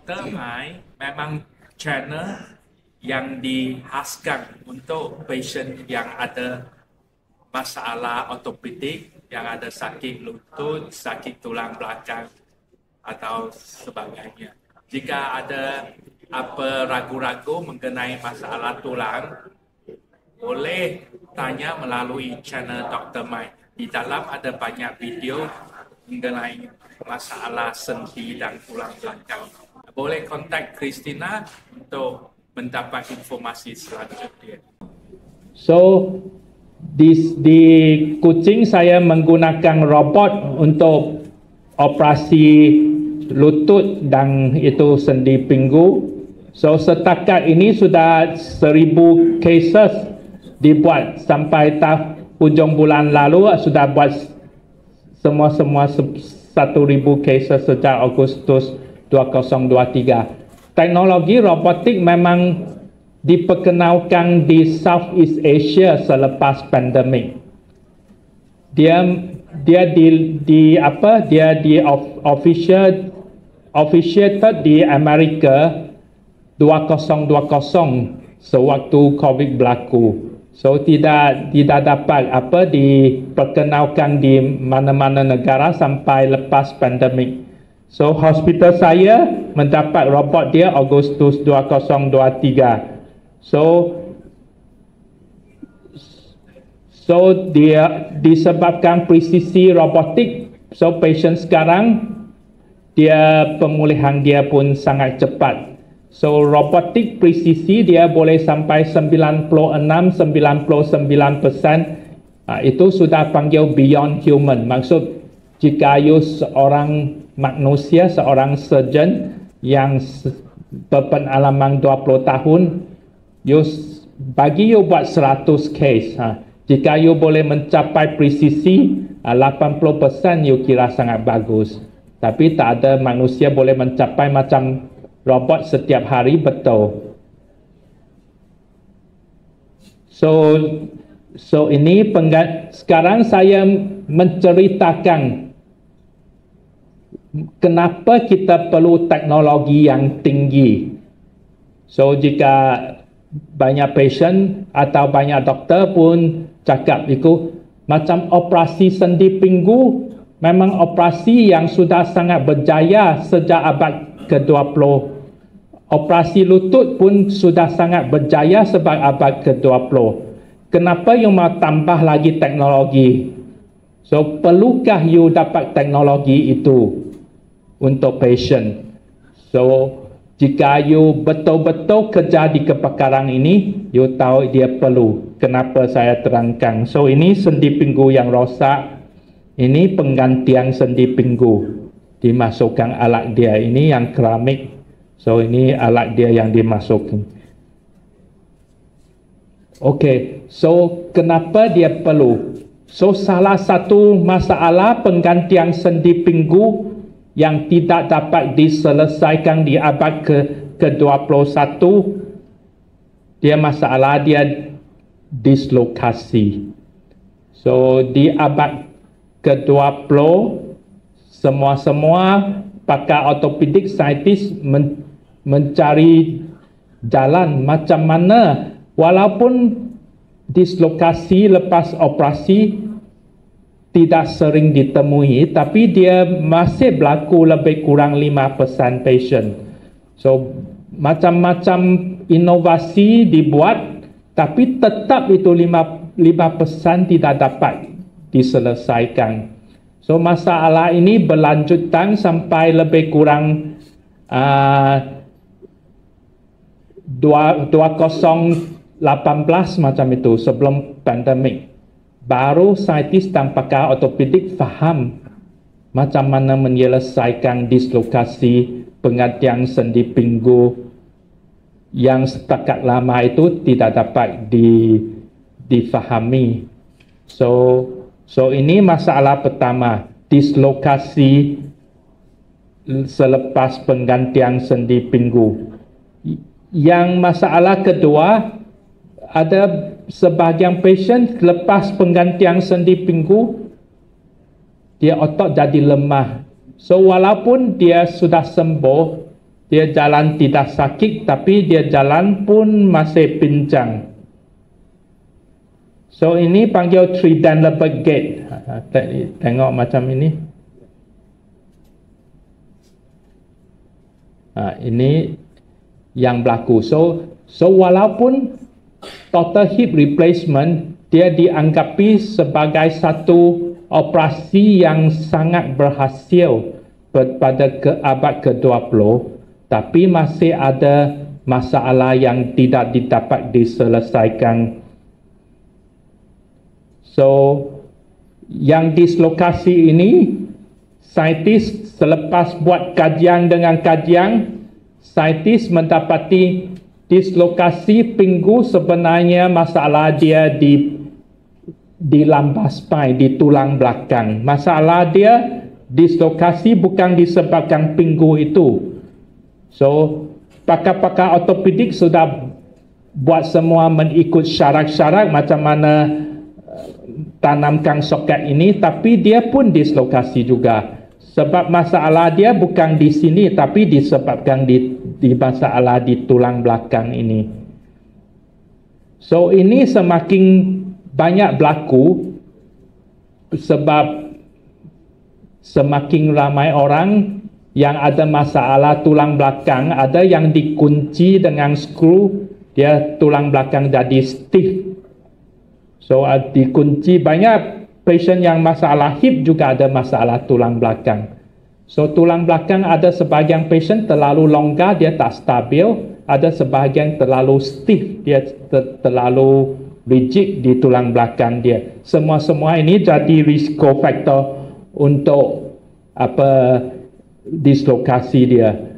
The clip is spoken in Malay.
Dr. Mai memang channel yang dihaskan untuk pasien yang ada masalah ortopedik, yang ada sakit lutut, sakit tulang belakang atau sebagainya. Jika ada apa ragu-ragu mengenai masalah tulang, boleh tanya melalui channel Dr. Mai. Di dalam ada banyak video mengenai masalah sendi dan tulang belakang. Boleh kontak Christina untuk mendapat informasi selanjutnya. So di Kuching saya menggunakan robot untuk operasi lutut dan itu sendi pinggul. So setakat ini sudah 1,000 cases dibuat sampai hujung bulan lalu sudah buat semua 1,000 cases sejak Agustus 2023. Teknologi robotik memang diperkenalkan di Southeast Asia selepas pandemik. Dia officiated di Amerika 2020 sewaktu COVID berlaku. So tidak dapat diperkenalkan di mana-mana negara sampai lepas pandemik. So hospital saya mendapat robot dia Agustus 2023. So dia disebabkan presisi robotik. So patient sekarang dia pemulihan dia pun sangat cepat. So robotik presisi dia boleh sampai 96-99%. Itu sudah panggil beyond human. Maksud jika you seorang manusia, seorang surgeon yang berpengalaman 20 tahun, bagi you buat 100 case. Jika you boleh mencapai presisi 80%, you kira sangat bagus. Tapi tak ada manusia boleh mencapai macam robot setiap hari betul. So ini sekarang saya menceritakan kenapa kita perlu teknologi yang tinggi. So jika banyak patient atau banyak doktor pun cakap itu macam operasi sendi pinggul memang operasi yang sudah sangat berjaya sejak abad ke-20. Operasi lutut pun sudah sangat berjaya sebab abad ke-20. Kenapa you mau tambah lagi teknologi? So perlukah you dapat teknologi itu untuk patient? So jika you betul-betul kerja di kepakaran ini, you tahu dia perlu. Kenapa saya terangkan? So ini sendi pinggul yang rosak. Ini penggantian sendi pinggul. Dimasukkan alat dia. Ini yang keramik. So ini alat dia yang dimasukkan. Okay. So kenapa dia perlu? So salah satu masalah penggantian sendi pinggul yang tidak dapat diselesaikan di abad ke-21, dia masalah dia dislokasi. So di abad ke-20 semua pakar ortopedik saintis mencari jalan macam mana walaupun dislokasi lepas operasi tidak sering ditemui, tapi dia masih berlaku lebih kurang 5% patient. So macam-macam inovasi dibuat, tapi tetap itu 5% tidak dapat diselesaikan. So masalah ini berlanjutan sampai lebih kurang 2018 macam itu, sebelum pandemik. Baru saintis dan pakar ortopedik faham macam mana menyelesaikan dislokasi penggantian sendi pinggul yang setakat lama itu tidak dapat difahami. So ini masalah pertama, dislokasi selepas penggantian sendi pinggul. Yang masalah kedua, ada sebahagian patient lepas penggantian sendi pinggul, dia otot jadi lemah. So walaupun dia sudah sembuh, dia jalan tidak sakit tapi dia jalan pun masih pincang. So ini panggil Trident Leopard Gait. Tengok macam ini. Ini yang berlaku. So walaupun total hip replacement dia dianggapi sebagai satu operasi yang sangat berhasil pada abad ke-20, tapi masih ada masalah yang tidak dapat diselesaikan. So yang dislokasi ini, saintis selepas buat kajian dengan kajian, saintis mendapati dislokasi pinggul sebenarnya masalah dia di lambas spine, di tulang belakang. Masalah dia dislokasi bukan disebabkan pinggul itu. So pakar-pakar ortopedik sudah buat semua mengikut syarat-syarat macam mana tanamkan soket ini, tapi dia pun dislokasi juga. Sebab masalah dia bukan di sini, tapi disebabkan di masalah di tulang belakang ini. So ini semakin banyak berlaku sebab semakin ramai orang yang ada masalah tulang belakang, ada yang dikunci dengan skru, dia tulang belakang jadi stiff. So dikunci, banyak pasien yang masalah hip juga ada masalah tulang belakang. So tulang belakang ada sebahagian pasien terlalu longgar, dia tak stabil. Ada sebahagian terlalu stiff, dia terlalu rigid di tulang belakang dia. Semua ini jadi risiko faktor untuk dislokasi dia.